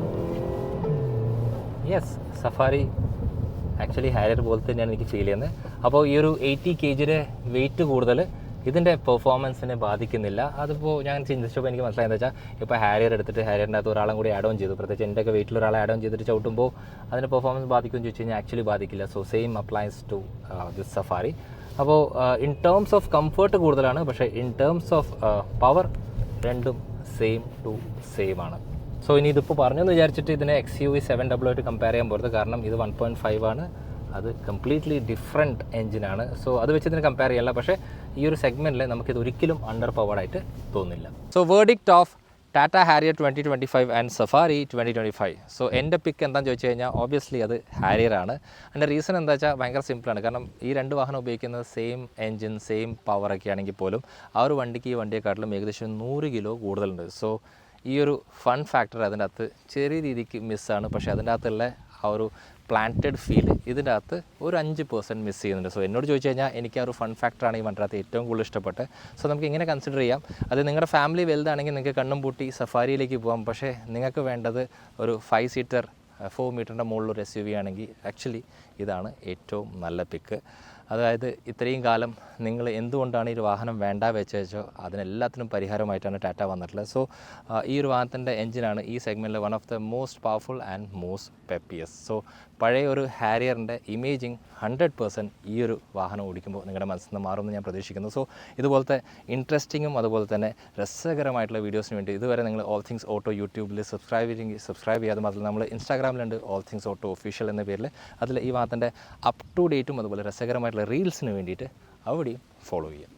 യെസ്, സഫാരി ആക്ച്വലി ഹാരിയർ പോലെ തന്നെയാണ് എനിക്ക് ഫീൽ ചെയ്യുന്നത്. അപ്പോൾ ഈ ഒരു 80 kgയുടെ വെയിറ്റ് കൂടുതൽ ഇതിൻ്റെ പെർഫോമൻസിനെ ബാധിക്കുന്നില്ല. അതിപ്പോൾ ഞാൻ ചിന്തിച്ചപ്പോൾ എനിക്ക് മനസ്സിലായെന്ന് വെച്ചാൽ, ഇപ്പോൾ ഹാരിയർ എടുത്തിട്ട് ഹാരിയറിൻ്റെ അകത്ത് ഒരാളും കൂടി ആഡ് ഓൺ ചെയ്തു, പ്രത്യേകിച്ച് എൻ്റെയൊക്കെ വെയിറ്റിൽ ഒരാളെ ആഡ് ഓൺ ചെയ്തിട്ട് ചവിട്ടുമ്പോൾ അതിൻ്റെ പെർഫോമൻസ് ബാധിക്കുമെന്ന് ചോദിച്ചു കഴിഞ്ഞാൽ ആക്ച്വലി ബാധിക്കില്ല. So same applies to this safari. അപ്പോൾ ഇൻ ടേംസ് ഓഫ് കംഫർട്ട് കൂടുതലാണ്, പക്ഷേ ഇൻ ടേംസ് ഓഫ് പവർ രണ്ടും സെയിം ആണ്. സോ ഇനി ഇതിപ്പോൾ പറഞ്ഞെന്ന് വിചാരിച്ചിട്ട് ഇതിനെ XUV 700 ആയിട്ട് കമ്പയർ ചെയ്യാൻ പോകരുത്. കാരണം ഇത് 1.5 ആണ്, അത് കംപ്ലീറ്റ്ലി ഡിഫറെൻറ്റ് എഞ്ചിനാണ്. സോ അത് വെച്ച് ഇതിന് കമ്പയർ ചെയ്യല്ല, പക്ഷേ ഈ ഒരു സെഗ്മെൻറ്റിൽ നമുക്കിത് ഒരിക്കലും അണ്ടർ പവർഡായിട്ട് തോന്നില്ല. So verdict of Tata Harrier 2025 and safari 2025. So എൻ്റെ പിക്ക് എന്താണെന്ന് ചോദിച്ചു കഴിഞ്ഞാൽ ഓബ്വിയസ്ലി അത് ഹാരിയറാണ്. അതിൻ്റെ റീസൺ എന്താ വെച്ചാൽ ഭയങ്കര സിമ്പിളാണ്. കാരണം ഈ രണ്ട് വാഹനം ഉപയോഗിക്കുന്നത് സെയിം എൻജിൻ സെയിം പവറൊക്കെ ആണെങ്കിൽ പോലും ആ ഒരു വണ്ടിക്ക് ഈ വണ്ടിയെക്കാട്ടിലും ഏകദേശം 100 കിലോ കൂടുതലുണ്ട്. സോ ഈ ഒരു ഫൺ ഫാക്ടർ അതിൻ്റെ അകത്ത് ചെറിയ രീതിക്ക് മിസ്സാണ്. പക്ഷേ അതിൻ്റെ അകത്തുള്ള ആ ഒരു പ്ലാന്റഡ് ഫീൽ ഇതിൻ്റെ അകത്ത് ഒരു 5% മിസ് ചെയ്യുന്നുണ്ട്. സോ എന്നോട് ചോദിച്ചു കഴിഞ്ഞാൽ എനിക്ക് ആ ഒരു ഫൺ ഫാക്ടറാണ് ഈ വണ്ടിനകത്ത് ഏറ്റവും കൂടുതൽ ഇഷ്ടപ്പെട്ടത്. സോ നമുക്ക് ഇങ്ങനെ കൺസിഡർ ചെയ്യാം. അത് നിങ്ങളുടെ ഫാമിലി വലുതാണെങ്കിൽ നിങ്ങൾക്ക് കണ്ണും പൂട്ടി സഫാരിയിലേക്ക് പോകാം. പക്ഷേ നിങ്ങൾക്ക് വേണ്ടത് ഒരു 5 സീറ്റർ 4 മീറ്ററിൻ്റെ മുകളിലൊരു SUV ആണെങ്കിൽ ആക്ച്വലി ഇതാണ് ഏറ്റവും നല്ല പിക്ക്. അതായത് ഇത്രയും കാലം നിങ്ങൾ എന്തുകൊണ്ടാണ് ഈ ഒരു വാഹനം വേണ്ട വെച്ചോ അതിനെല്ലാത്തിനും പരിഹാരമായിട്ടാണ് ടാറ്റ വന്നിട്ടുള്ളത്. സോ ഈ ഒരു വാഹനത്തിൻ്റെ എഞ്ചിനാണ് ഈ സെഗ്മെൻറ്റിൽ one of the most powerful and most peppiest. So പഴയ ഒരു ഹാരിയറിൻ്റെ ഇമേജിങ് 100% ഈ ഒരു വാഹനം ഓടിക്കുമ്പോൾ നിങ്ങളുടെ മനസ്സിൽ നിന്ന് മാറുമെന്ന് ഞാൻ പ്രതീക്ഷിക്കുന്നു. സോ ഇതുപോലത്തെ ഇൻട്രസ്റ്റിങ്ങും അതുപോലെ തന്നെ രസകരമായിട്ടുള്ള വീഡിയോസിന് വേണ്ടി ഇതുവരെ നിങ്ങൾ ഓൾ തിങ്സ് ഓട്ടോ യൂട്യൂബിൽ സബ്സ്ക്രൈബ് ചെയ്യാതെ മാത്രമല്ല നമ്മൾ ഇൻസ്റ്റാഗ്രാമിലുണ്ട് ഓൾ തിങ്സ് ഓട്ടോ ഒഫീഷ്യൽ എന്ന പേരിൽ. അതിൽ ഈ വാഹനത്തിൻ്റെ അപ് ടു ഡേറ്റും അതുപോലെ രസകരമായിട്ടുള്ള റീൽസിന് വേണ്ടിയിട്ട് അവിടെയും ഫോളോ ചെയ്യാം.